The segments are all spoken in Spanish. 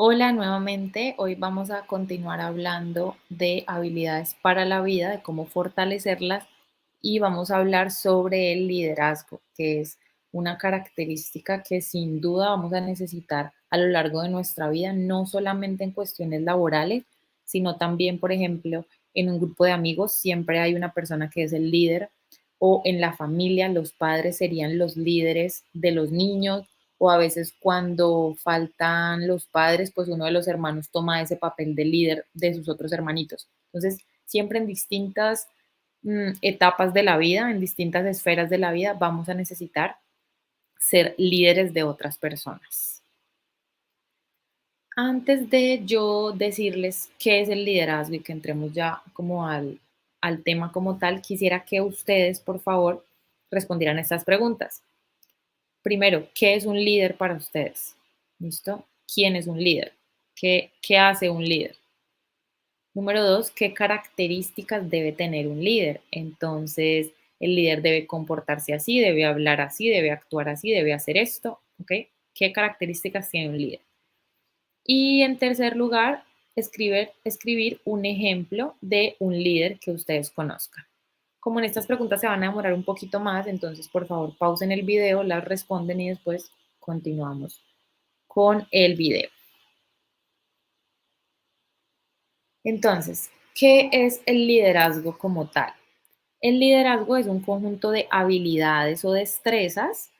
Hola nuevamente, hoy vamos a continuar hablando de habilidades para la vida, de cómo fortalecerlas y vamos a hablar sobre el liderazgo, que es una característica que sin duda vamos a necesitar a lo largo de nuestra vida, no solamente en cuestiones laborales, sino también, por ejemplo, en un grupo de amigos siempre hay una persona que es el líder o en la familia los padres serían los líderes de los niños o a veces cuando faltan los padres, pues uno de los hermanos toma ese papel de líder de sus otros hermanitos. Entonces, siempre en distintas etapas de la vida, en distintas esferas de la vida, vamos a necesitar ser líderes de otras personas. Antes de yo decirles qué es el liderazgo y que entremos ya como al tema como tal, quisiera que ustedes, por favor, respondieran estas preguntas. Primero, ¿qué es un líder para ustedes? ¿Listo? ¿Quién es un líder? ¿Qué hace un líder? Número dos, ¿qué características debe tener un líder? Entonces, el líder debe comportarse así, debe hablar así, debe actuar así, debe hacer esto, ¿ok? ¿Qué características tiene un líder? Y en tercer lugar, escribir un ejemplo de un líder que ustedes conozcan. Como en estas preguntas se van a demorar un poquito más, entonces por favor pausen el video, las responden y después continuamos con el video. Entonces, ¿qué es el liderazgo como tal? El liderazgo es un conjunto de habilidades o destrezas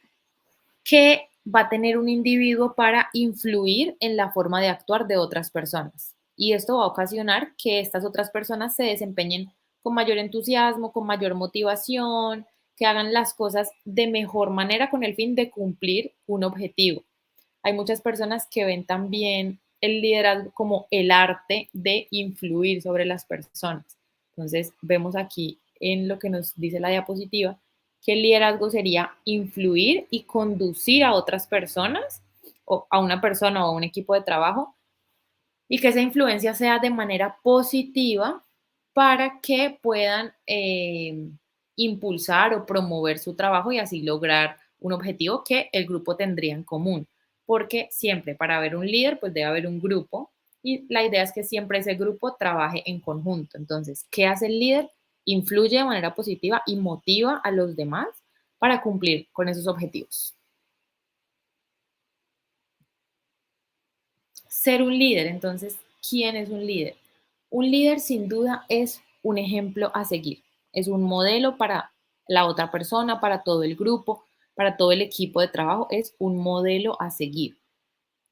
que va a tener un individuo para influir en la forma de actuar de otras personas. Y esto va a ocasionar que estas otras personas se desempeñen con mayor entusiasmo, con mayor motivación, que hagan las cosas de mejor manera con el fin de cumplir un objetivo. Hay muchas personas que ven también el liderazgo como el arte de influir sobre las personas. Entonces, vemos aquí en lo que nos dice la diapositiva que el liderazgo sería influir y conducir a otras personas o a una persona o a un equipo de trabajo y que esa influencia sea de manera positiva para que puedan impulsar o promover su trabajo y así lograr un objetivo que el grupo tendría en común. Porque siempre para haber un líder, pues debe haber un grupo y la idea es que siempre ese grupo trabaje en conjunto. Entonces, ¿qué hace el líder? Influye de manera positiva y motiva a los demás para cumplir con esos objetivos. Ser un líder, entonces, ¿quién es un líder? Un líder sin duda es un ejemplo a seguir, es un modelo para la otra persona, para todo el grupo, para todo el equipo de trabajo, es un modelo a seguir.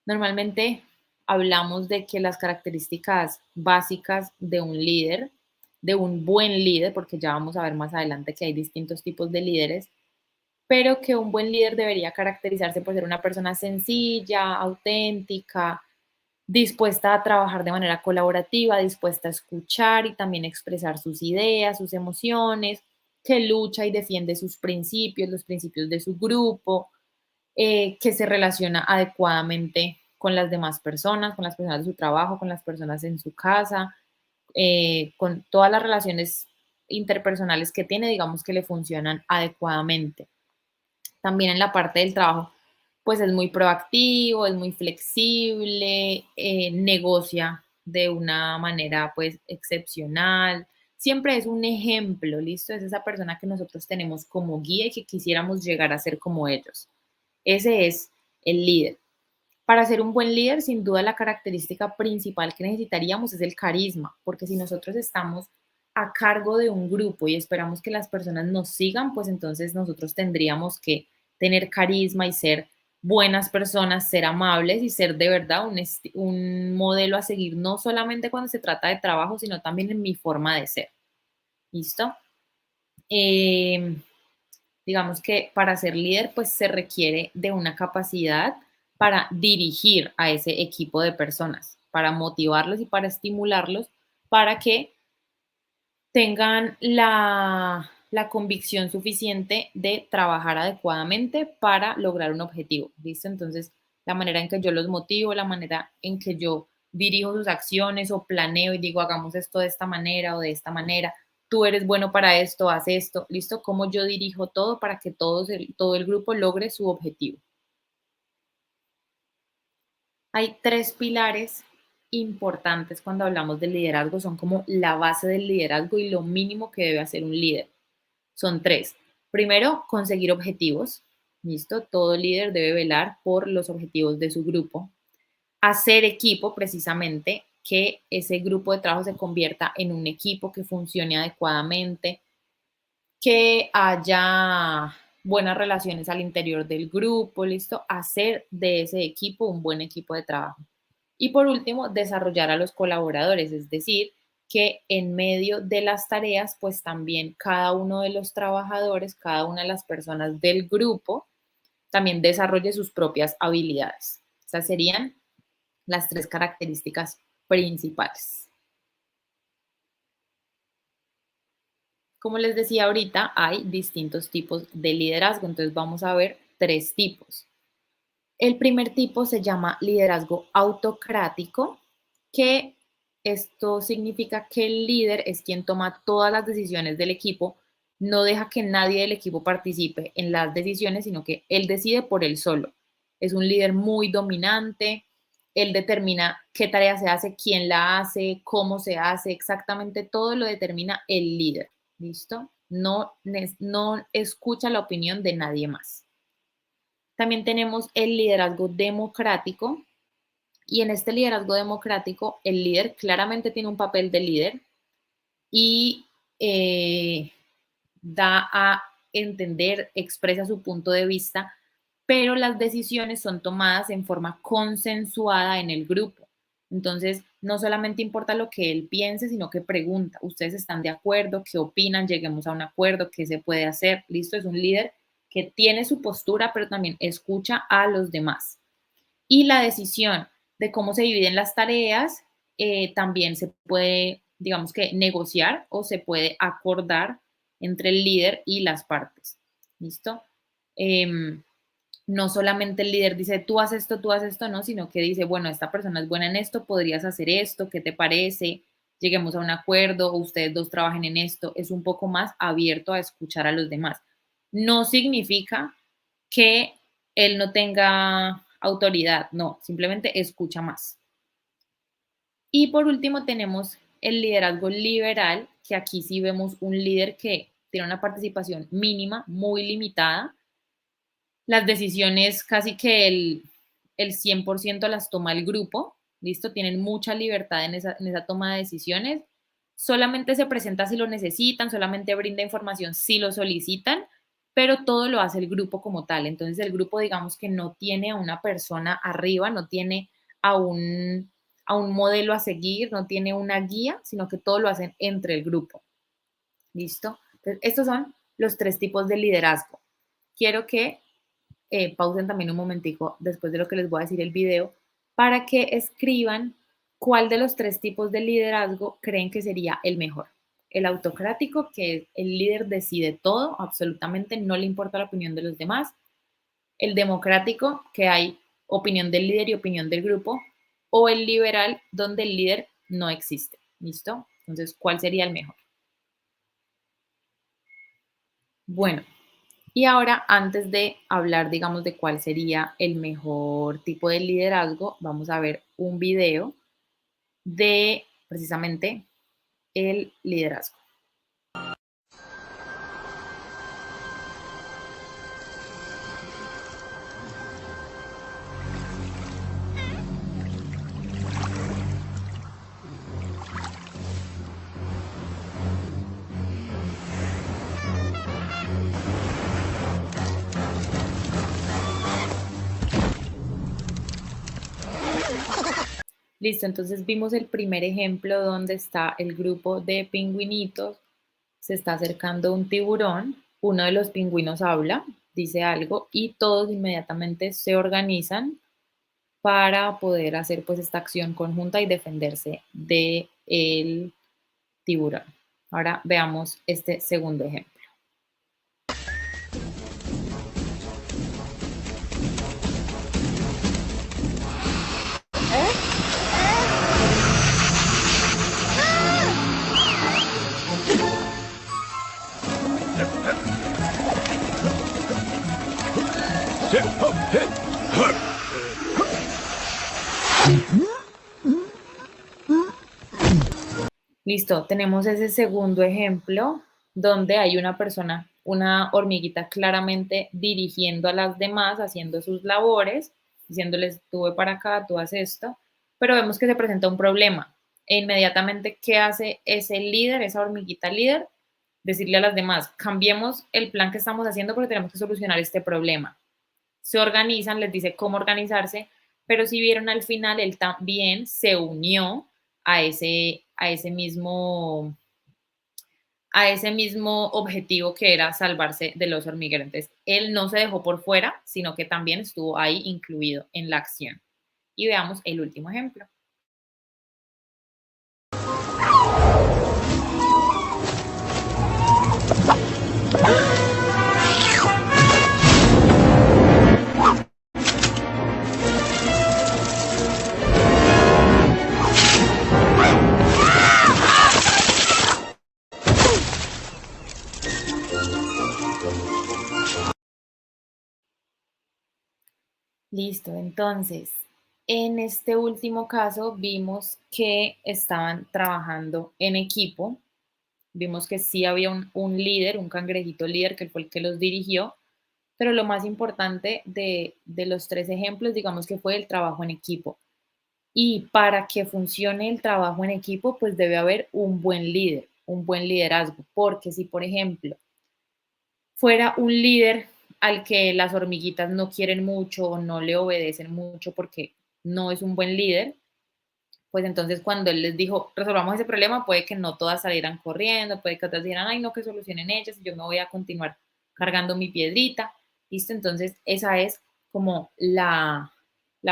Normalmente hablamos de que las características básicas de un líder, de un buen líder, porque ya vamos a ver más adelante que hay distintos tipos de líderes, pero que un buen líder debería caracterizarse por ser una persona sencilla, auténtica, dispuesta a trabajar de manera colaborativa, dispuesta a escuchar y también expresar sus ideas, sus emociones, que lucha y defiende sus principios, los principios de su grupo, que se relaciona adecuadamente con las demás personas, con las personas de su trabajo, con las personas en su casa, con todas las relaciones interpersonales que tiene, digamos que le funcionan adecuadamente. También en la parte del trabajo, pues es muy proactivo, es muy flexible, negocia de una manera pues excepcional. Siempre es un ejemplo, ¿listo? Es esa persona que nosotros tenemos como guía y que quisiéramos llegar a ser como ellos. Ese es el líder. Para ser un buen líder, sin duda la característica principal que necesitaríamos es el carisma, porque si nosotros estamos a cargo de un grupo y esperamos que las personas nos sigan, pues entonces nosotros tendríamos que tener carisma y ser buenas personas, ser amables y ser de verdad un modelo a seguir, no solamente cuando se trata de trabajo, sino también en mi forma de ser. ¿Listo? Eh, Digamos que para ser líder, pues se requiere de una capacidad para dirigir a ese equipo de personas, para motivarlos y para estimularlos para que tengan la convicción suficiente de trabajar adecuadamente para lograr un objetivo. ¿Listo? Entonces, la manera en que yo los motivo, la manera en que yo dirijo sus acciones o planeo y digo, hagamos esto de esta manera o de esta manera, tú eres bueno para esto, haz esto, ¿listo? Cómo yo dirijo todo para que todo el grupo logre su objetivo. Hay tres pilares importantes cuando hablamos del liderazgo, son como la base del liderazgo y lo mínimo que debe hacer un líder. Son tres. Primero, conseguir objetivos. ¿Listo? Todo líder debe velar por los objetivos de su grupo. Hacer equipo, precisamente, que ese grupo de trabajo se convierta en un equipo que funcione adecuadamente, que haya buenas relaciones al interior del grupo, ¿listo? Hacer de ese equipo un buen equipo de trabajo. Y por último, desarrollar a los colaboradores, es decir, que en medio de las tareas, pues también cada uno de los trabajadores, cada una de las personas del grupo, también desarrolle sus propias habilidades. Esas serían las tres características principales. Como les decía ahorita, hay distintos tipos de liderazgo, entonces vamos a ver tres tipos. El primer tipo se llama liderazgo autocrático, que esto significa que el líder es quien toma todas las decisiones del equipo, no deja que nadie del equipo participe en las decisiones, sino que él decide por él solo. Es un líder muy dominante, él determina qué tarea se hace, quién la hace, cómo se hace, exactamente todo lo determina el líder. ¿Listo? No escucha la opinión de nadie más. También tenemos el liderazgo democrático, y en este liderazgo democrático el líder claramente tiene un papel de líder y da a entender, expresa su punto de vista, pero las decisiones son tomadas en forma consensuada en el grupo. Entonces, no solamente importa lo que él piense, sino que pregunta, ¿ustedes están de acuerdo? ¿Qué opinan? Lleguemos a un acuerdo, ¿qué se puede hacer? Listo, es un líder que tiene su postura, pero también escucha a los demás. Y la decisión de cómo se dividen las tareas también se puede, digamos que, negociar o se puede acordar entre el líder y las partes. ¿Listo? No solamente el líder dice, tú haces esto, no, sino que dice, bueno, esta persona es buena en esto, podrías hacer esto, ¿qué te parece? Lleguemos a un acuerdo o ustedes dos trabajen en esto. Es un poco más abierto a escuchar a los demás. No significa que él no tenga autoridad, no, simplemente escucha más. Y por último tenemos el liderazgo liberal, que aquí sí vemos un líder que tiene una participación mínima, muy limitada. Las decisiones casi que el 100% las toma el grupo, ¿listo? Tienen mucha libertad en esa toma de decisiones. Solamente se presenta si lo necesitan, solamente brinda información si lo solicitan, pero todo lo hace el grupo como tal. Entonces el grupo, digamos que no tiene a una persona arriba, no tiene a un modelo a seguir, no tiene una guía, sino que todo lo hacen entre el grupo. ¿Listo? Entonces, estos son los tres tipos de liderazgo. Quiero que pausen también un momentico después de lo que les voy a decir el video para que escriban cuál de los tres tipos de liderazgo creen que sería el mejor. El autocrático, que el líder decide todo, absolutamente no le importa la opinión de los demás. El democrático, que hay opinión del líder y opinión del grupo. O el liberal, donde el líder no existe. ¿Listo? Entonces, ¿cuál sería el mejor? Bueno, y ahora, antes de hablar, digamos, de cuál sería el mejor tipo de liderazgo, vamos a ver un video de precisamente el liderazgo. Listo, entonces vimos el primer ejemplo donde está el grupo de pingüinitos, se está acercando un tiburón, uno de los pingüinos habla, dice algo y todos inmediatamente se organizan para poder hacer pues esta acción conjunta y defenderse del tiburón. Ahora veamos este segundo ejemplo. Listo, tenemos ese segundo ejemplo donde hay una persona, una hormiguita claramente dirigiendo a las demás, haciendo sus labores, diciéndoles, tú ve para acá, tú haces esto, pero vemos que se presenta un problema. E inmediatamente, ¿qué hace ese líder, esa hormiguita líder? Decirle a las demás, cambiemos el plan que estamos haciendo porque tenemos que solucionar este problema. Se organizan, les dice cómo organizarse, pero si vieron al final, él también se unió a ese mismo objetivo que era salvarse de los hormigueros. Entonces, él no se dejó por fuera, sino que también estuvo ahí incluido en la acción. Y veamos el último ejemplo. Listo, entonces, en este último caso vimos que estaban trabajando en equipo, vimos que sí había un líder, un cangrejito líder, que fue el que los dirigió, pero lo más importante de los tres ejemplos, digamos que fue el trabajo en equipo. Y para que funcione el trabajo en equipo, pues debe haber un buen líder, un buen liderazgo, porque si, por ejemplo, fuera un líder al que las hormiguitas no quieren mucho o no le obedecen mucho porque no es un buen líder, pues entonces cuando él les dijo, resolvamos ese problema, puede que no todas salieran corriendo, puede que otras dijeran, ay, no, que solucionen ellas, yo me voy a continuar cargando mi piedrita, ¿listo? Entonces esa es como la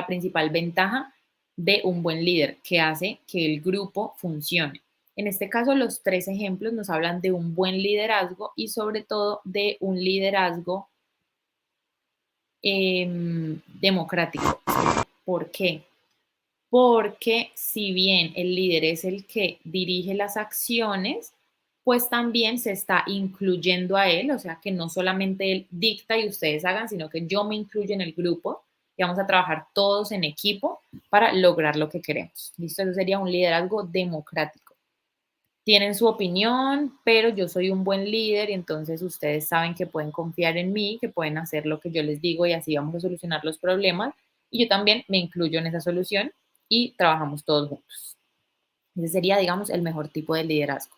principal ventaja de un buen líder que hace que el grupo funcione. En este caso, los tres ejemplos nos hablan de un buen liderazgo y sobre todo de un liderazgo democrático. ¿Por qué? Porque si bien el líder es el que dirige las acciones, pues también se está incluyendo a él, o sea que no solamente él dicta y ustedes hagan, sino que yo me incluyo en el grupo y vamos a trabajar todos en equipo para lograr lo que queremos. ¿Listo? Eso sería un liderazgo democrático. Tienen su opinión, pero yo soy un buen líder y entonces ustedes saben que pueden confiar en mí, que pueden hacer lo que yo les digo y así vamos a solucionar los problemas. Y yo también me incluyo en esa solución y trabajamos todos juntos. Ese sería, digamos, el mejor tipo de liderazgo.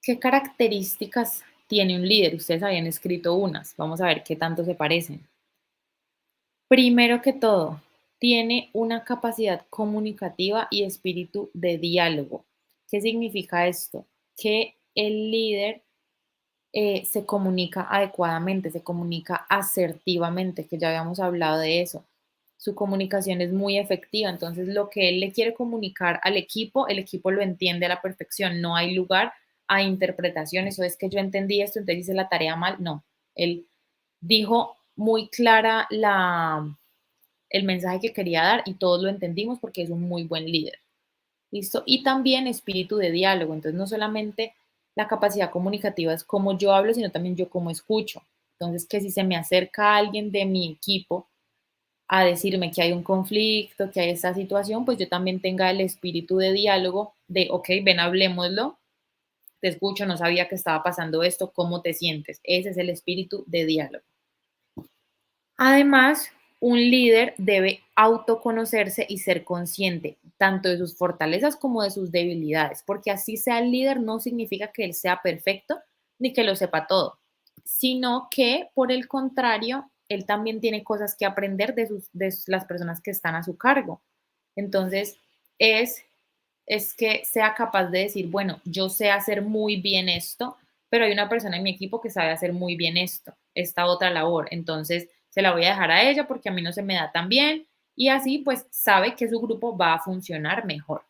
¿Qué características tiene un líder? Ustedes habían escrito unas. Vamos a ver qué tanto se parecen. Primero que todo, tiene una capacidad comunicativa y espíritu de diálogo. ¿Qué significa esto? Que el líder se comunica adecuadamente, se comunica asertivamente, que ya habíamos hablado de eso. Su comunicación es muy efectiva, entonces lo que él le quiere comunicar al equipo, el equipo lo entiende a la perfección, no hay lugar a interpretaciones, o es que yo entendí esto, entonces hice la tarea mal, no, él dijo muy clara el mensaje que quería dar y todos lo entendimos porque es un muy buen líder. ¿Listo? Y también espíritu de diálogo. Entonces, no solamente la capacidad comunicativa es cómo yo hablo, sino también yo cómo escucho. Entonces, que si se me acerca alguien de mi equipo a decirme que hay un conflicto, que hay esta situación, pues yo también tenga el espíritu de diálogo de, ok, ven, hablemoslo, te escucho, no sabía que estaba pasando esto, ¿cómo te sientes? Ese es el espíritu de diálogo. Además, un líder debe autoconocerse y ser consciente tanto de sus fortalezas como de sus debilidades, porque así sea el líder no significa que él sea perfecto ni que lo sepa todo, sino que por el contrario, él también tiene cosas que aprender de las personas que están a su cargo. Entonces, es, es que sea capaz de decir, bueno, yo sé hacer muy bien esto, pero hay una persona en mi equipo que sabe hacer muy bien esto, esta otra labor. Entonces, se la voy a dejar a ella porque a mí no se me da tan bien y así pues sabe que su grupo va a funcionar mejor.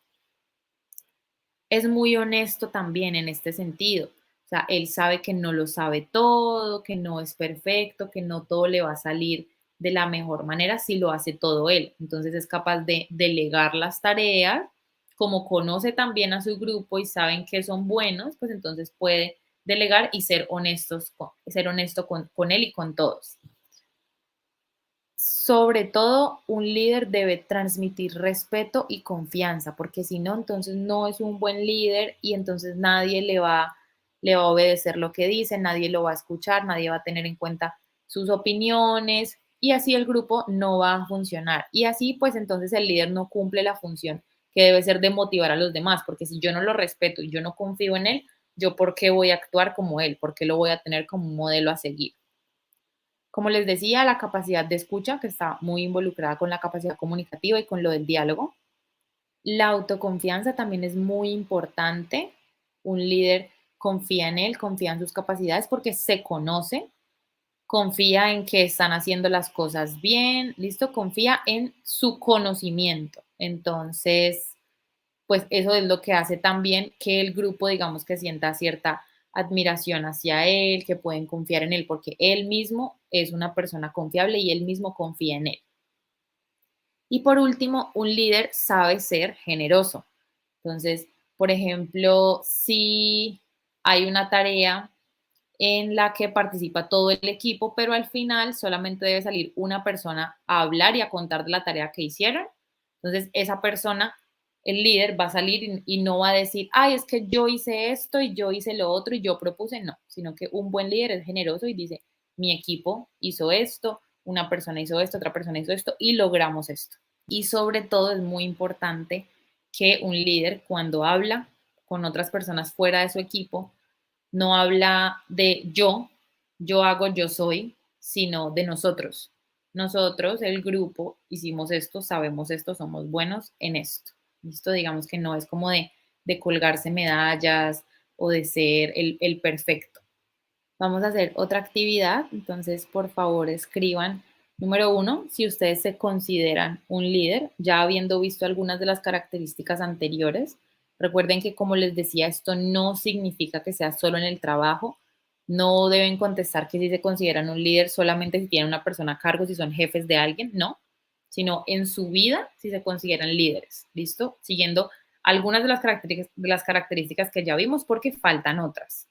Es muy honesto también en este sentido. O sea, él sabe que no lo sabe todo, que no es perfecto, que no todo le va a salir de la mejor manera si lo hace todo él. Entonces es capaz de delegar las tareas, como conoce también a su grupo y saben que son buenos, pues entonces puede delegar y ser honesto con él y con todos. Sobre todo, un líder debe transmitir respeto y confianza, porque si no, entonces no es un buen líder y entonces nadie le va a obedecer lo que dice, nadie lo va a escuchar, nadie va a tener en cuenta sus opiniones y así el grupo no va a funcionar. Y así, pues entonces el líder no cumple la función que debe ser de motivar a los demás, porque si yo no lo respeto y yo no confío en él, yo por qué voy a actuar como él, por qué lo voy a tener como un modelo a seguir. Como les decía, la capacidad de escucha, que está muy involucrada con la capacidad comunicativa y con lo del diálogo. La autoconfianza también es muy importante. Un líder confía en él, confía en sus capacidades porque se conoce, confía en que están haciendo las cosas bien, listo, confía en su conocimiento. Entonces, pues eso es lo que hace también que el grupo, digamos, que sienta cierta admiración hacia él, que pueden confiar en él, porque él mismo es una persona confiable y él mismo confía en él. Y por último, un líder sabe ser generoso. Entonces, por ejemplo, si hay una tarea en la que participa todo el equipo, pero al final solamente debe salir una persona a hablar y a contar de la tarea que hicieron. Entonces, esa persona, el líder, va a salir y no va a decir, ay, es que yo hice esto y yo hice lo otro y yo propuse, no, sino que un buen líder es generoso y dice, mi equipo hizo esto, una persona hizo esto, otra persona hizo esto y logramos esto. Y sobre todo es muy importante que un líder cuando habla con otras personas fuera de su equipo, no habla de yo hago, yo soy, sino de nosotros. Nosotros, el grupo, hicimos esto, sabemos esto, somos buenos en esto. Listo, digamos que no es como de colgarse medallas o de ser el perfecto. Vamos a hacer otra actividad, entonces por favor escriban. Número uno, si ustedes se consideran un líder, ya habiendo visto algunas de las características anteriores. Recuerden que, como les decía, esto no significa que sea solo en el trabajo. No deben contestar que si se consideran un líder solamente si tienen una persona a cargo, si son jefes de alguien, no, sino en su vida si se consideran líderes. ¿Listo? Siguiendo algunas de las características que ya vimos porque faltan otras.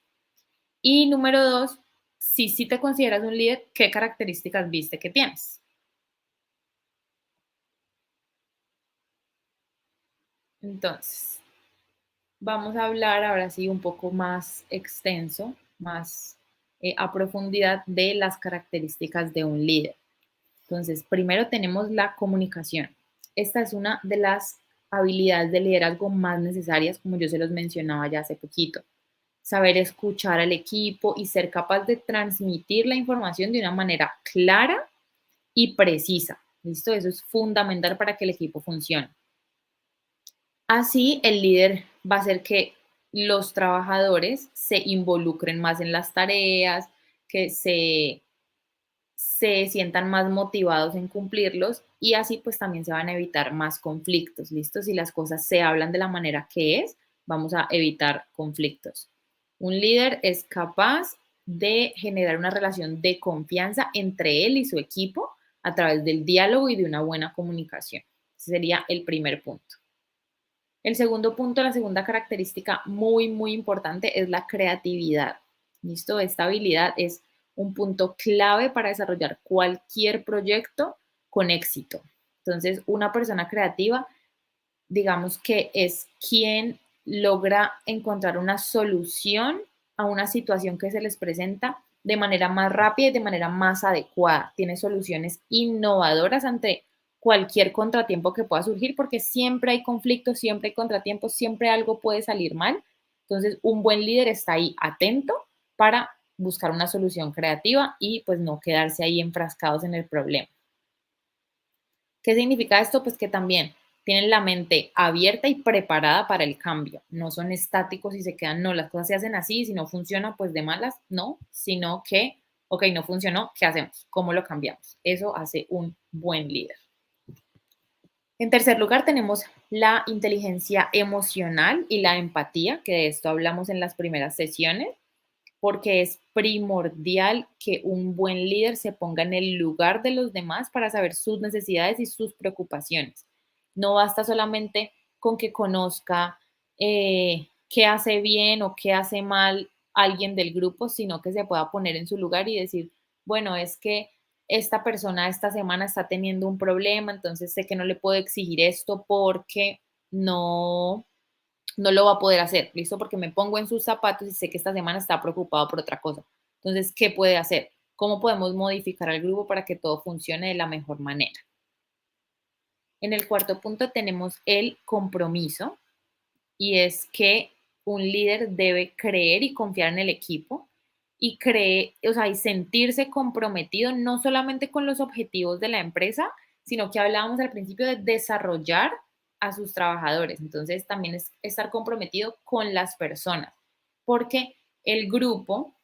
Y número dos, si sí te consideras un líder, ¿qué características viste que tienes? Entonces, vamos a hablar ahora sí un poco más extenso, más a profundidad de las características de un líder. Entonces, primero tenemos la comunicación. Esta es una de las habilidades de liderazgo más necesarias, como yo se los mencionaba ya hace poquito. Saber escuchar al equipo y ser capaz de transmitir la información de una manera clara y precisa. ¿Listo? Eso es fundamental para que el equipo funcione. Así, el líder va a hacer que los trabajadores se involucren más en las tareas, que se sientan más motivados en cumplirlos y así pues también se van a evitar más conflictos, ¿listo? Si las cosas se hablan de la manera que es, vamos a evitar conflictos. Un líder es capaz de generar una relación de confianza entre él y su equipo a través del diálogo y de una buena comunicación. Ese sería el primer punto. El segundo punto, la segunda característica muy, muy importante es la creatividad. ¿Listo? Esta habilidad es un punto clave para desarrollar cualquier proyecto con éxito. Entonces, una persona creativa, digamos que es quien logra encontrar una solución a una situación que se les presenta de manera más rápida y de manera más adecuada. Tiene soluciones innovadoras ante cualquier contratiempo que pueda surgir, porque siempre hay conflictos, siempre hay contratiempos, siempre algo puede salir mal. Entonces, un buen líder está ahí atento para buscar una solución creativa y pues no quedarse ahí enfrascados en el problema. ¿Qué significa esto? Pues que también tienen la mente abierta y preparada para el cambio. No son estáticos y se quedan, no, las cosas se hacen así, si no funciona, pues de malas, no, sino que, ok, no funcionó, ¿qué hacemos? ¿Cómo lo cambiamos? Eso hace un buen líder. En tercer lugar, tenemos la inteligencia emocional y la empatía, que de esto hablamos en las primeras sesiones, porque es primordial que un buen líder se ponga en el lugar de los demás para saber sus necesidades y sus preocupaciones. No basta solamente con que conozca qué hace bien o qué hace mal alguien del grupo, sino que se pueda poner en su lugar y decir, bueno, es que esta persona esta semana está teniendo un problema, entonces sé que no le puedo exigir esto porque no, no lo va a poder hacer, ¿listo? Porque me pongo en sus zapatos y sé que esta semana está preocupado por otra cosa. Entonces, ¿qué puede hacer? ¿Cómo podemos modificar al grupo para que todo funcione de la mejor manera? En el cuarto punto tenemos el compromiso y es que un líder debe creer y confiar en el equipo y o sea, y sentirse comprometido no solamente con los objetivos de la empresa, sino que hablábamos al principio de desarrollar a sus trabajadores. Entonces, también es estar comprometido con las personas, porque el grupo,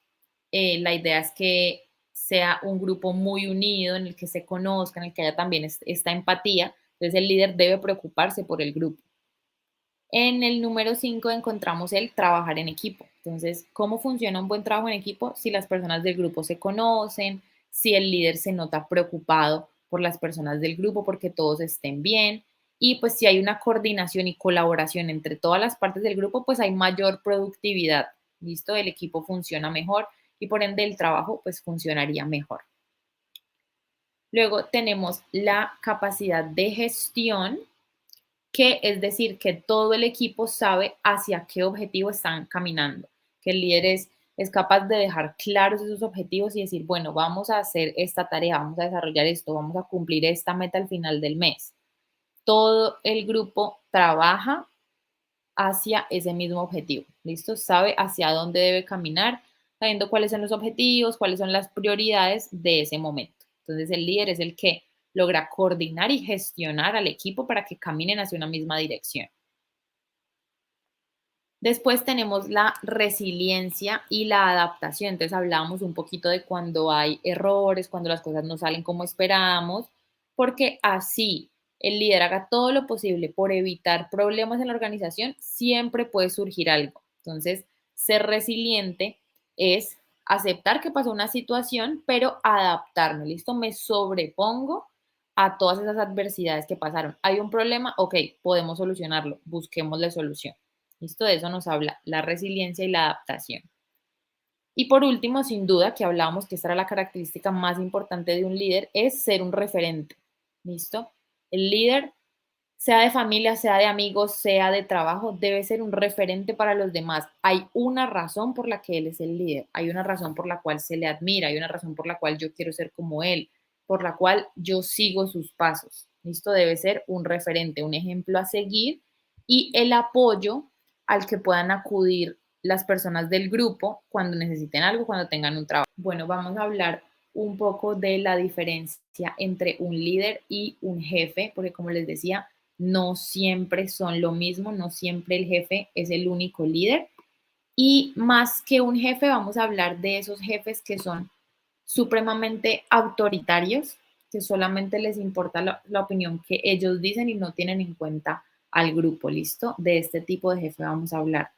la idea es que sea un grupo muy unido, en el que se conozca, en el que haya también esta empatía. Entonces, el líder debe preocuparse por el grupo. En el número 5 encontramos el trabajar en equipo. Entonces, ¿cómo funciona un buen trabajo en equipo? Si las personas del grupo se conocen, si el líder se nota preocupado por las personas del grupo porque todos estén bien y pues si hay una coordinación y colaboración entre todas las partes del grupo, pues hay mayor productividad. ¿Listo? El equipo funciona mejor y por ende el trabajo pues funcionaría mejor. Luego tenemos la capacidad de gestión, que es decir, que todo el equipo sabe hacia qué objetivo están caminando, que el líder es capaz de dejar claros esos objetivos y decir, bueno, vamos a hacer esta tarea, vamos a desarrollar esto, vamos a cumplir esta meta al final del mes. Todo el grupo trabaja hacia ese mismo objetivo, ¿listo? Sabe hacia dónde debe caminar, sabiendo cuáles son los objetivos, cuáles son las prioridades de ese momento. Entonces el líder es el que logra coordinar y gestionar al equipo para que caminen hacia una misma dirección. Después tenemos la resiliencia y la adaptación. Entonces hablábamos un poquito de cuando hay errores, cuando las cosas no salen como esperábamos, porque así el líder haga todo lo posible por evitar problemas en la organización, siempre puede surgir algo. Entonces, ser resiliente es aceptar que pasó una situación, pero adaptarme, ¿listo? Me sobrepongo a todas esas adversidades que pasaron. Hay un problema, ok, podemos solucionarlo, busquemos la solución. ¿Listo? De eso nos habla la resiliencia y la adaptación. Y por último, sin duda, que hablábamos que esta era la característica más importante de un líder, es ser un referente. ¿Listo? El líder, sea de familia, sea de amigos, sea de trabajo, debe ser un referente para los demás. Hay una razón por la que él es el líder, hay una razón por la cual se le admira, hay una razón por la cual yo quiero ser como él, por la cual yo sigo sus pasos. ¿Listo? Debe ser un referente, un ejemplo a seguir y el apoyo al que puedan acudir las personas del grupo cuando necesiten algo, cuando tengan un trabajo. Bueno, vamos a hablar un poco de la diferencia entre un líder y un jefe, porque como les decía, no siempre son lo mismo, no siempre el jefe es el único líder. Y más que un jefe, vamos a hablar de esos jefes que son supremamente autoritarios, que solamente les importa la opinión que ellos dicen y no tienen en cuenta al grupo, ¿listo? De este tipo de jefe vamos a hablar.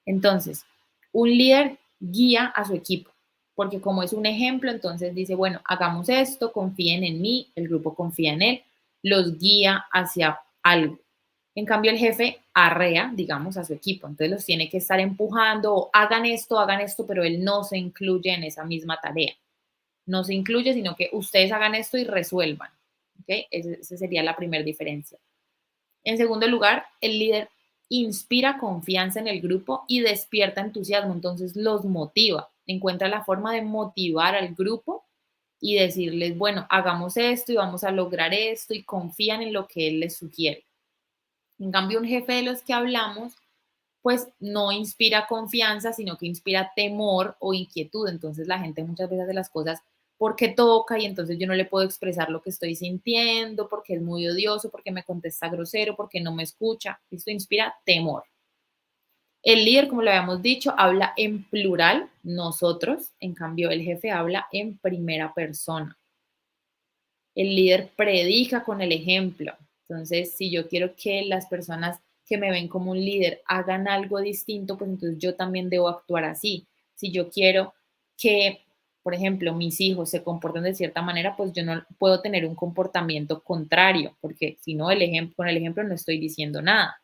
Entonces, un líder guía a su equipo, porque como es un ejemplo, entonces dice, bueno, hagamos esto, confíen en mí, el grupo confía en él, los guía hacia algo. En cambio, el jefe arrea, digamos, a su equipo, entonces los tiene que estar empujando, o hagan esto, pero él no se incluye en esa misma tarea. No se incluye, sino que ustedes hagan esto y resuelvan. ¿Okay? Esa sería la primera diferencia. En segundo lugar, el líder inspira confianza en el grupo y despierta entusiasmo, entonces los motiva, encuentra la forma de motivar al grupo y decirles, bueno, hagamos esto y vamos a lograr esto y confían en lo que él les sugiere. En cambio, un jefe de los que hablamos, pues no inspira confianza, sino que inspira temor o inquietud. Entonces la gente muchas veces hace las cosas porque toca y entonces yo no le puedo expresar lo que estoy sintiendo, porque es muy odioso, porque me contesta grosero, porque no me escucha. Esto inspira temor. El líder, como lo habíamos dicho, habla en plural, nosotros, en cambio el jefe habla en primera persona. El líder predica con el ejemplo. Entonces, si yo quiero que las personas que me ven como un líder hagan algo distinto, pues entonces yo también debo actuar así. Si yo quiero que, por ejemplo, mis hijos se comporten de cierta manera, pues yo no puedo tener un comportamiento contrario, porque si no, con el ejemplo no estoy diciendo nada.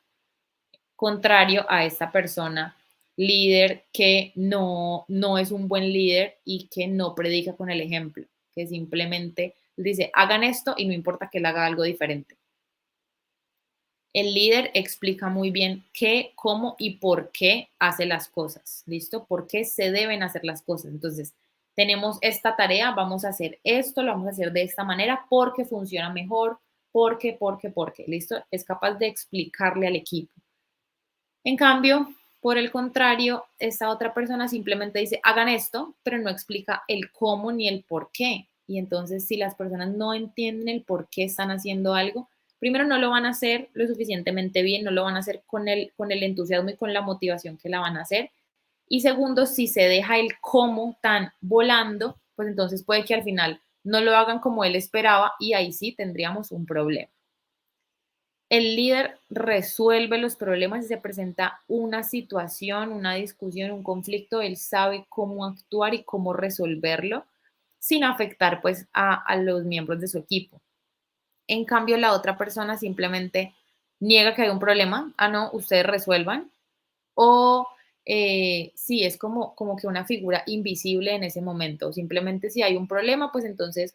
Contrario a esta persona líder que no es un buen líder y que no predica con el ejemplo, que simplemente dice, hagan esto y no importa que él haga algo diferente. El líder explica muy bien qué, cómo y por qué hace las cosas, ¿listo? ¿Por qué se deben hacer las cosas? Entonces, tenemos esta tarea, vamos a hacer esto, lo vamos a hacer de esta manera porque funciona mejor, porque, ¿listo? Es capaz de explicarle al equipo. En cambio, por el contrario, esta otra persona simplemente dice, hagan esto, pero no explica el cómo ni el por qué. Y entonces, si las personas no entienden el por qué están haciendo algo, primero no lo van a hacer lo suficientemente bien, no lo van a hacer con el entusiasmo y con la motivación que la van a hacer. Y segundo, si se deja el cómo tan volando, pues entonces puede que al final no lo hagan como él esperaba y ahí sí tendríamos un problema. El líder resuelve los problemas y se presenta una situación, una discusión, un conflicto, él sabe cómo actuar y cómo resolverlo sin afectar pues a los miembros de su equipo. En cambio, la otra persona simplemente niega que hay un problema, ah, no, ustedes resuelvan, o sí, es como que una figura invisible en ese momento. Simplemente si hay un problema, pues entonces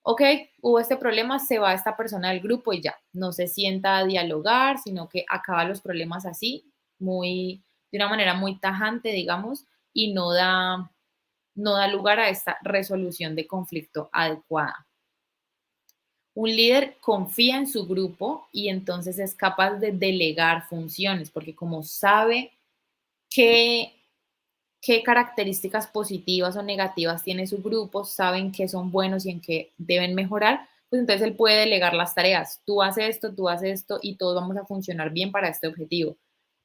ok, hubo este problema, se va esta persona del grupo y ya, no se sienta a dialogar, sino que acaba los problemas así, de una manera muy tajante, digamos, y no da lugar a esta resolución de conflicto adecuada. Un líder confía en su grupo y entonces es capaz de delegar funciones, porque como sabe qué qué características positivas o negativas tiene su grupo, saben qué son buenos y en qué deben mejorar, pues entonces él puede delegar las tareas. Tú haces esto y todos vamos a funcionar bien para este objetivo.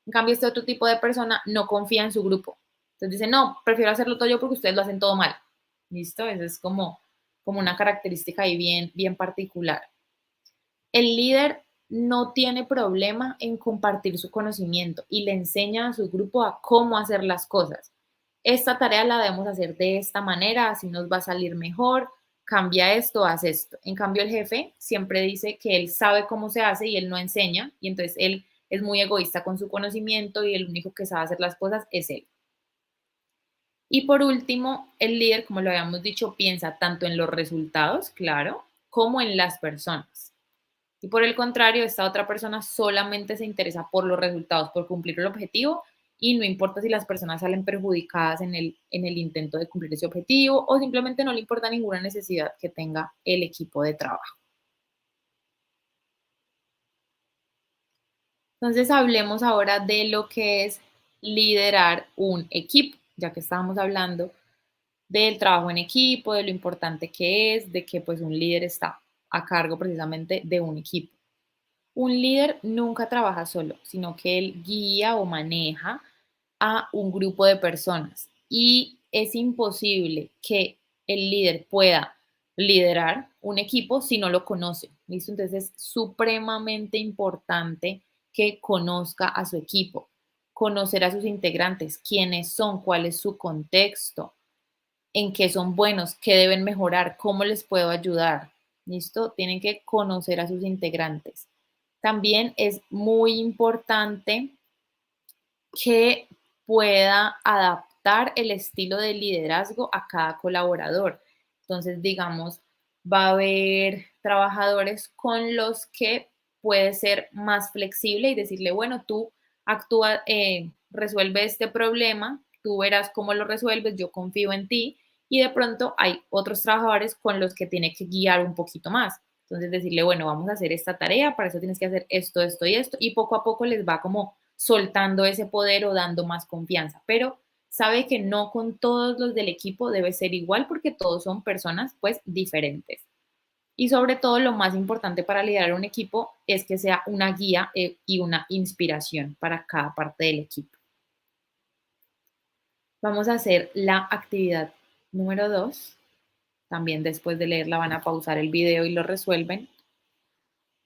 En cambio, este otro tipo de persona no confía en su grupo. Entonces dice, no, prefiero hacerlo todo yo porque ustedes lo hacen todo mal. ¿Listo? Eso es como una característica ahí bien particular. El líder no tiene problema en compartir su conocimiento y le enseña a su grupo a cómo hacer las cosas. Esta tarea la debemos hacer de esta manera, así nos va a salir mejor, cambia esto, haz esto. En cambio, el jefe siempre dice que él sabe cómo se hace y él no enseña, y entonces él es muy egoísta con su conocimiento y el único que sabe hacer las cosas es él. Y por último, el líder, como lo habíamos dicho, piensa tanto en los resultados, claro, como en las personas. Y por el contrario, esta otra persona solamente se interesa por los resultados, por cumplir el objetivo y no importa si las personas salen perjudicadas en el intento de cumplir ese objetivo o simplemente no le importa ninguna necesidad que tenga el equipo de trabajo. Entonces, hablemos ahora de lo que es liderar un equipo, ya que estábamos hablando del trabajo en equipo, de lo importante que es, de que pues un líder está a cargo precisamente de un equipo. Un líder nunca trabaja solo, sino que él guía o maneja a un grupo de personas y es imposible que el líder pueda liderar un equipo si no lo conoce. ¿Listo? Entonces es supremamente importante que conozca a su equipo, conocer a sus integrantes, quiénes son, cuál es su contexto, en qué son buenos, qué deben mejorar, cómo les puedo ayudar. ¿Listo? Tienen que conocer a sus integrantes. También es muy importante que pueda adaptar el estilo de liderazgo a cada colaborador. Entonces, digamos, va a haber trabajadores con los que puede ser más flexible y decirle, bueno, tú actúa, resuelve este problema, tú verás cómo lo resuelves, yo confío en ti. Y de pronto hay otros trabajadores con los que tiene que guiar un poquito más. Entonces decirle, bueno, vamos a hacer esta tarea, para eso tienes que hacer esto, esto y esto, y poco a poco les va como soltando ese poder o dando más confianza, pero sabe que no con todos los del equipo debe ser igual porque todos son personas pues diferentes. Y sobre todo lo más importante para liderar un equipo es que sea una guía y una inspiración para cada parte del equipo. Vamos a hacer la actividad número 2. También después de leerla van a pausar el video y lo resuelven.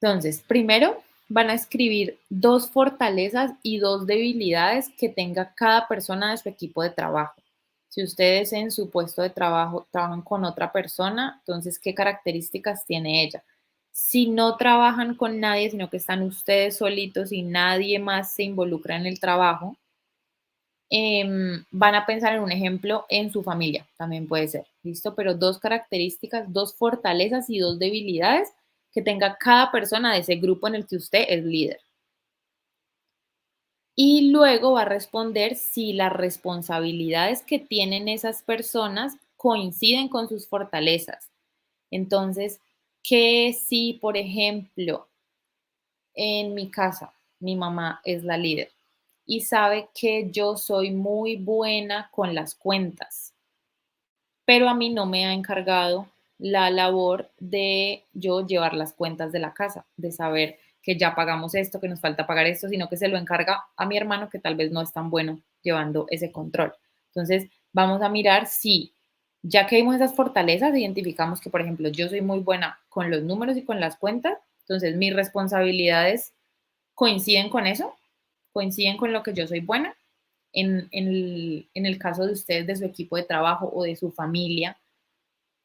Entonces, primero van a escribir 2 fortalezas y 2 debilidades que tenga cada persona de su equipo de trabajo. Si ustedes en su puesto de trabajo trabajan con otra persona, entonces, ¿qué características tiene ella? Si no trabajan con nadie, sino que están ustedes solitos y nadie más se involucra en el trabajo, van a pensar en un ejemplo en su familia, también puede ser, ¿listo? Pero dos características, dos fortalezas y dos debilidades que tenga cada persona de ese grupo en el que usted es líder. Y luego va a responder si las responsabilidades que tienen esas personas coinciden con sus fortalezas. Entonces, que si, por ejemplo, en mi casa mi mamá es la líder y sabe que yo soy muy buena con las cuentas, pero a mí no me ha encargado la labor de yo llevar las cuentas de la casa, de saber que ya pagamos esto, que nos falta pagar esto, sino que se lo encarga a mi hermano que tal vez no es tan bueno llevando ese control. Entonces, vamos a mirar si, ya que vimos esas fortalezas, identificamos que, por ejemplo, yo soy muy buena con los números y con las cuentas, entonces mis responsabilidades coinciden con eso, coinciden con lo que yo soy buena. En el caso de ustedes, de su equipo de trabajo o de su familia,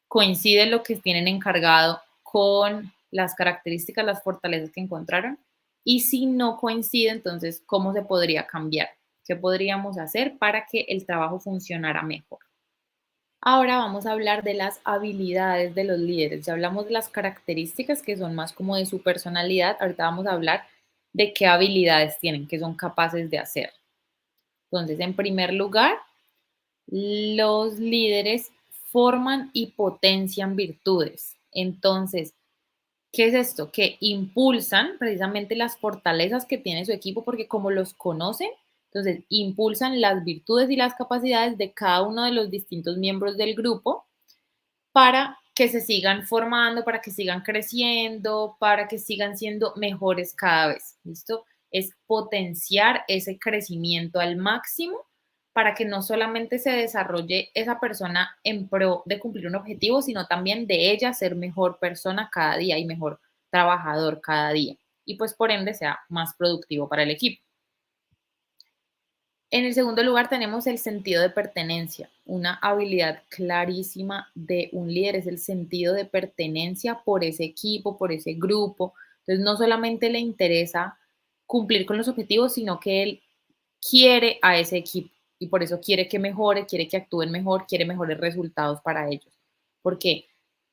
coincide lo que tienen encargado con las características, las fortalezas que encontraron. Y si no coincide, entonces, ¿cómo se podría cambiar? ¿Qué podríamos hacer para que el trabajo funcionara mejor? Ahora vamos a hablar de las habilidades de los líderes. Ya hablamos de las características que son más como de su personalidad. Ahorita vamos a hablar de qué habilidades tienen, qué son capaces de hacer. Entonces, en primer lugar, los líderes forman y potencian virtudes. Entonces, ¿qué es esto? Que impulsan precisamente las fortalezas que tiene su equipo porque como los conocen, entonces impulsan las virtudes y las capacidades de cada uno de los distintos miembros del grupo para que se sigan formando, para que sigan creciendo, para que sigan siendo mejores cada vez. ¿Listo? Es potenciar ese crecimiento al máximo para que no solamente se desarrolle esa persona en pro de cumplir un objetivo, sino también de ella ser mejor persona cada día y mejor trabajador cada día. Y pues por ende sea más productivo para el equipo. En el segundo lugar tenemos el sentido de pertenencia. Una habilidad clarísima de un líder es el sentido de pertenencia por ese equipo, por ese grupo. Entonces no solamente le interesa cumplir con los objetivos, sino que él quiere a ese equipo y por eso quiere que mejore, quiere que actúen mejor, quiere mejores resultados para ellos. Porque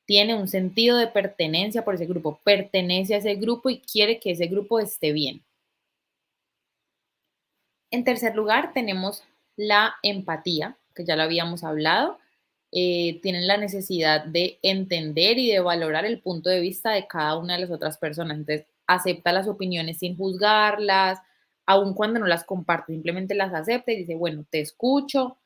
tiene un sentido de pertenencia por ese grupo, pertenece a ese grupo y quiere que ese grupo esté bien. En tercer lugar, tenemos la empatía, que ya lo habíamos hablado. Tienen la necesidad de entender y de valorar el punto de vista de cada una de las otras personas. Entonces, acepta las opiniones sin juzgarlas, aun cuando no las comparte, simplemente las acepta y dice, bueno, te escucho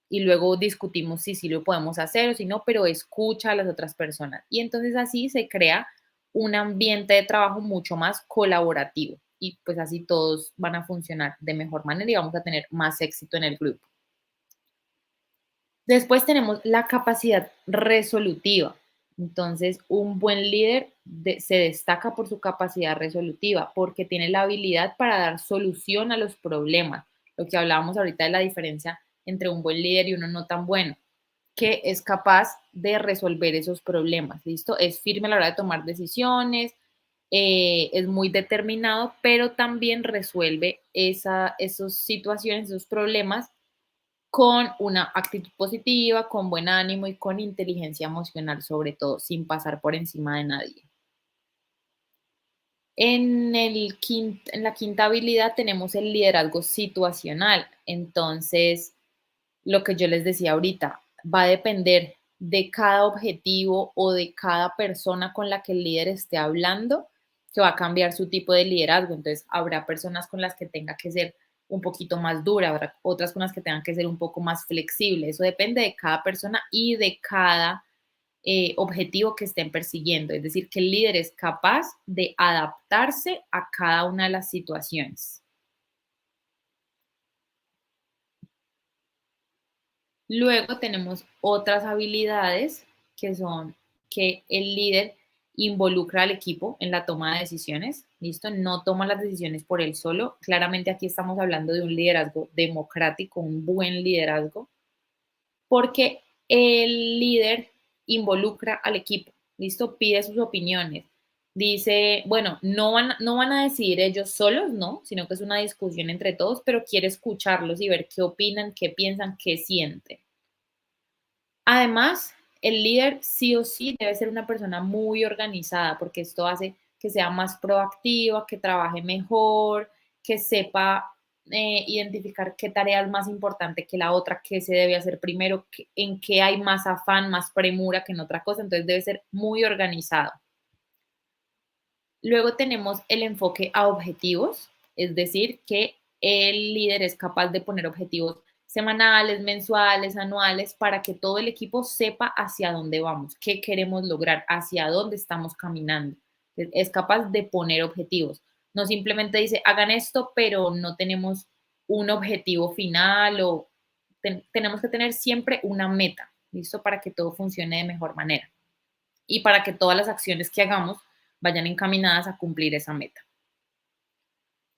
y luego discutimos si sí lo podemos hacer o si no, pero escucha a las otras personas. Y entonces así se crea un ambiente de trabajo mucho más colaborativo y pues así todos van a funcionar de mejor manera y vamos a tener más éxito en el grupo. Después tenemos la capacidad resolutiva. Entonces, un buen líder se destaca por su capacidad resolutiva, porque tiene la habilidad para dar solución a los problemas. Lo que hablábamos ahorita de la diferencia entre un buen líder y uno no tan bueno, que es capaz de resolver esos problemas. ¿Listo? Es firme a la hora de tomar decisiones, es muy determinado, pero también resuelve esas situaciones, esos problemas con una actitud positiva, con buen ánimo y con inteligencia emocional sobre todo, sin pasar por encima de nadie. En la quinta habilidad tenemos el liderazgo situacional. Entonces, lo que yo les decía ahorita, va a depender de cada objetivo o de cada persona con la que el líder esté hablando, que va a cambiar su tipo de liderazgo. Entonces, habrá personas con las que tenga que ser un poquito más dura, habrá otras con las que tengan que ser un poco más flexible. Eso depende de cada persona y de cada objetivo que estén persiguiendo. Es decir, que el líder es capaz de adaptarse a cada una de las situaciones. Luego tenemos otras habilidades que son que el líder involucra al equipo en la toma de decisiones, ¿listo? No toma las decisiones por él solo. Claramente aquí estamos hablando de un liderazgo democrático, un buen liderazgo, porque el líder involucra al equipo, ¿listo? Pide sus opiniones, Dice, bueno, no van a decidir ellos solos, ¿no? Sino que es una discusión entre todos, pero quiere escucharlos y ver qué opinan, qué piensan, qué sienten. Además, el líder sí o sí debe ser una persona muy organizada, porque esto hace que sea más proactiva, que trabaje mejor, que sepa identificar qué tarea es más importante que la otra, qué se debe hacer primero, en qué hay más afán, más premura que en otra cosa. Entonces debe ser muy organizado. Luego tenemos el enfoque a objetivos, es decir, que el líder es capaz de poner objetivos semanales, mensuales, anuales, para que todo el equipo sepa hacia dónde vamos, qué queremos lograr, hacia dónde estamos caminando. Es capaz de poner objetivos. No simplemente dice, hagan esto, pero no tenemos un objetivo final o tenemos que tener siempre una meta, ¿listo? Para que todo funcione de mejor manera y para que todas las acciones que hagamos vayan encaminadas a cumplir esa meta.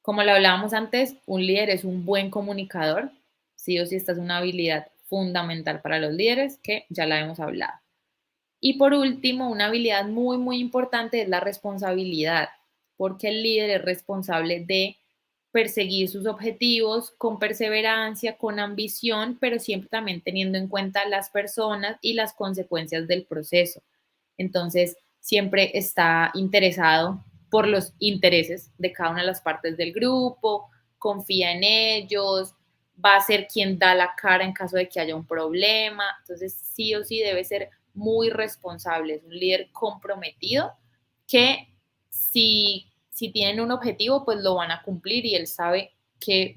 Como lo hablábamos antes, un líder es un buen comunicador. Sí o sí, esta es una habilidad fundamental para los líderes que ya la hemos hablado. Y por último, una habilidad muy, muy importante es la responsabilidad, porque el líder es responsable de perseguir sus objetivos con perseverancia, con ambición, pero siempre también teniendo en cuenta las personas y las consecuencias del proceso. Entonces, siempre está interesado por los intereses de cada una de las partes del grupo, confía en ellos, va a ser quien da la cara en caso de que haya un problema. Entonces, sí o sí debe ser muy responsable, es un líder comprometido que si tienen un objetivo, pues lo van a cumplir y él sabe qué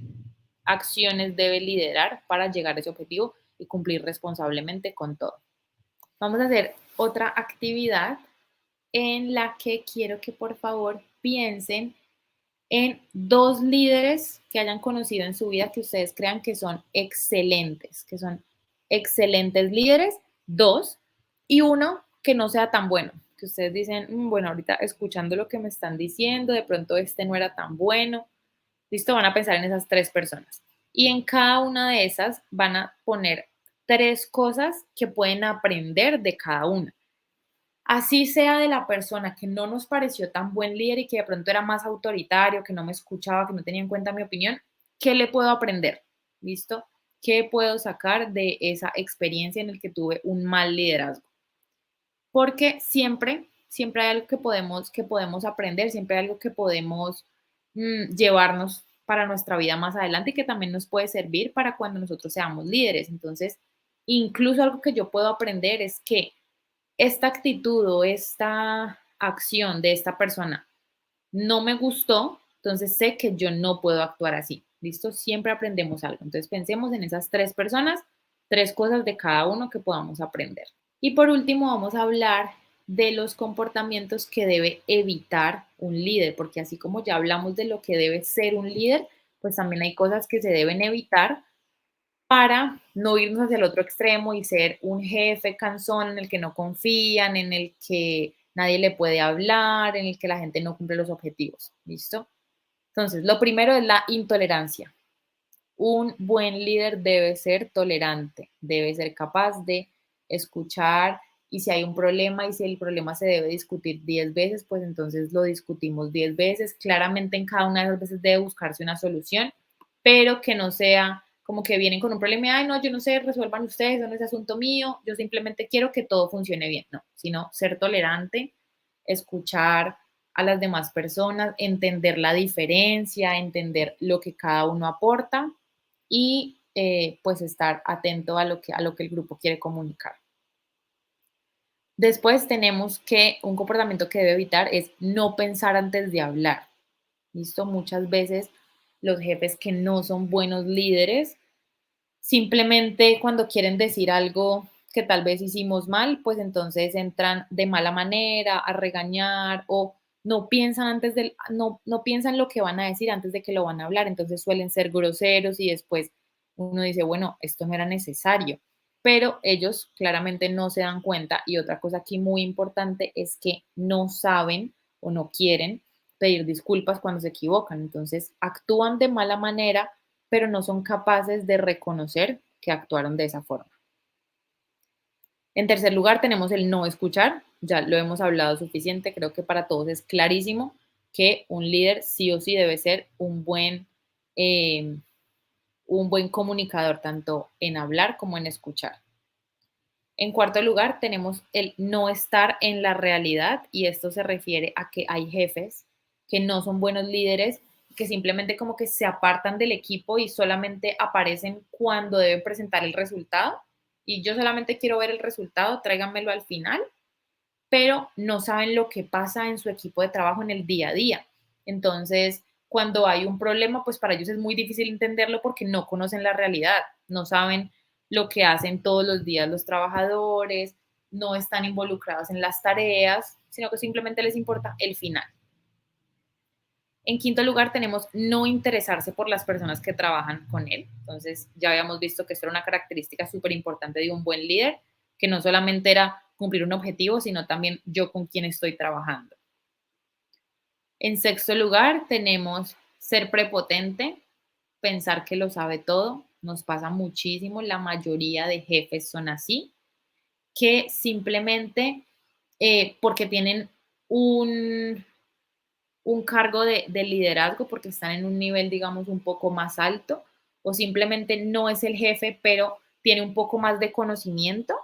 acciones debe liderar para llegar a ese objetivo y cumplir responsablemente con todo. Vamos a hacer otra actividad en la que quiero que por favor piensen en dos líderes que hayan conocido en su vida que ustedes crean que son excelentes líderes, dos, y uno que no sea tan bueno, que ustedes dicen, bueno, ahorita escuchando lo que me están diciendo, de pronto este no era tan bueno, listo, van a pensar en esas tres personas. Y en cada una de esas van a poner tres cosas que pueden aprender de cada una. Así sea de la persona que no nos pareció tan buen líder y que de pronto era más autoritario, que no me escuchaba, que no tenía en cuenta mi opinión, ¿qué le puedo aprender? ¿Listo? ¿Qué puedo sacar de esa experiencia en el que tuve un mal liderazgo? Porque siempre hay algo que podemos aprender, siempre hay algo que podemos llevarnos para nuestra vida más adelante y que también nos puede servir para cuando nosotros seamos líderes. Entonces, incluso algo que yo puedo aprender es que esta actitud o esta acción de esta persona no me gustó, entonces sé que yo no puedo actuar así. ¿Listo? Siempre aprendemos algo. Entonces pensemos en esas tres personas, tres cosas de cada uno que podamos aprender. Y por último vamos a hablar de los comportamientos que debe evitar un líder, porque así como ya hablamos de lo que debe ser un líder, pues también hay cosas que se deben evitar para no irnos hacia el otro extremo y ser un jefe cansón en el que no confían, en el que nadie le puede hablar, en el que la gente no cumple los objetivos. ¿Listo? Entonces, lo primero es la intolerancia. Un buen líder debe ser tolerante, debe ser capaz de escuchar y si hay un problema y si el problema se debe discutir 10 veces, pues entonces lo discutimos 10 veces. Claramente en cada una de esas veces debe buscarse una solución, pero que no sea como que vienen con un problema y, ay, no, yo no sé, resuelvan ustedes, eso no es asunto mío, yo simplemente quiero que todo funcione bien. No, sino ser tolerante, escuchar a las demás personas, entender la diferencia, entender lo que cada uno aporta y pues estar atento a lo que el grupo quiere comunicar. Después tenemos que un comportamiento que debe evitar es no pensar antes de hablar. ¿Listo? Muchas veces los jefes que no son buenos líderes, simplemente cuando quieren decir algo que tal vez hicimos mal, pues entonces entran de mala manera a regañar o no piensan lo que van a decir antes de que lo van a hablar, entonces suelen ser groseros y después uno dice, bueno, esto no era necesario, pero ellos claramente no se dan cuenta y otra cosa aquí muy importante es que no saben o no quieren pedir disculpas cuando se equivocan, entonces actúan de mala manera pero no son capaces de reconocer que actuaron de esa forma. En tercer lugar, tenemos el no escuchar. Ya lo hemos hablado suficiente. Creo que para todos es clarísimo que un líder sí o sí debe ser eh, un buen comunicador, tanto en hablar como en escuchar. En cuarto lugar, tenemos el no estar en la realidad y esto se refiere a que hay jefes que no son buenos líderes, que simplemente como que se apartan del equipo y solamente aparecen cuando deben presentar el resultado. Y yo solamente quiero ver el resultado, tráiganmelo al final, pero no saben lo que pasa en su equipo de trabajo en el día a día. Entonces, cuando hay un problema, pues para ellos es muy difícil entenderlo porque no conocen la realidad, no saben lo que hacen todos los días los trabajadores, no están involucrados en las tareas, sino que simplemente les importa el final. En quinto lugar, tenemos no interesarse por las personas que trabajan con él. Entonces, ya habíamos visto que esto era una característica súper importante de un buen líder, que no solamente era cumplir un objetivo, sino también yo con quién estoy trabajando. En sexto lugar, tenemos ser prepotente, pensar que lo sabe todo. Nos pasa muchísimo, la mayoría de jefes son así, que simplemente porque tienen un, un cargo de liderazgo porque están en un nivel, digamos, un poco más alto, o simplemente no es el jefe, pero tiene un poco más de conocimiento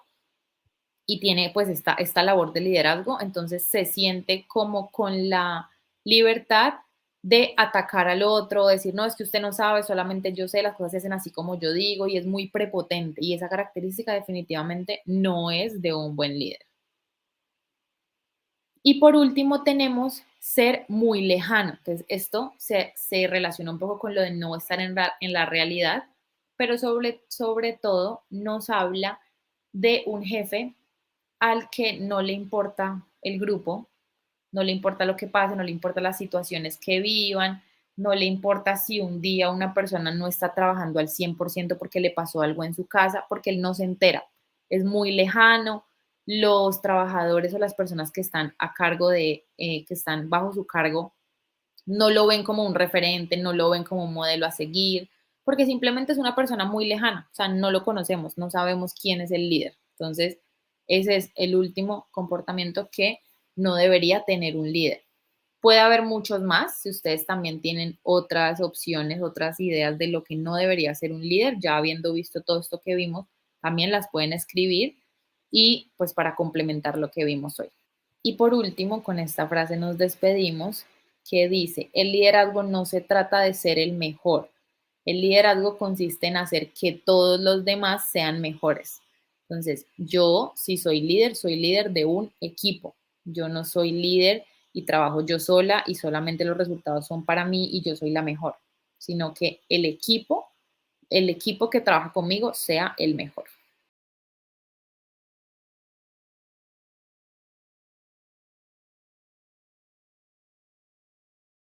y tiene pues esta labor de liderazgo, entonces se siente como con la libertad de atacar al otro, decir, no, es que usted no sabe, solamente yo sé, las cosas se hacen así como yo digo, y es muy prepotente, y esa característica definitivamente no es de un buen líder. Y por último tenemos ser muy lejano. Entonces, esto se relaciona un poco con lo de no estar en la realidad, pero sobre todo nos habla de un jefe al que no le importa el grupo, no le importa lo que pase, no le importa las situaciones que vivan, no le importa si un día una persona no está trabajando al 100% porque le pasó algo en su casa, porque él no se entera. Es muy lejano. Los trabajadores o las personas que están a cargo que están bajo su cargo, no lo ven como un referente, no lo ven como un modelo a seguir, porque simplemente es una persona muy lejana, o sea, no lo conocemos, no sabemos quién es el líder. Entonces, ese es el último comportamiento que no debería tener un líder. Puede haber muchos más, si ustedes también tienen otras opciones, otras ideas de lo que no debería ser un líder, ya habiendo visto todo esto que vimos, también las pueden escribir y pues para complementar lo que vimos hoy. Y por último, con esta frase nos despedimos, que dice, el liderazgo no se trata de ser el mejor, el liderazgo consiste en hacer que todos los demás sean mejores. Entonces, yo, si soy líder de un equipo, yo no soy líder y trabajo yo sola y solamente los resultados son para mí y yo soy la mejor, sino que el equipo que trabaja conmigo sea el mejor.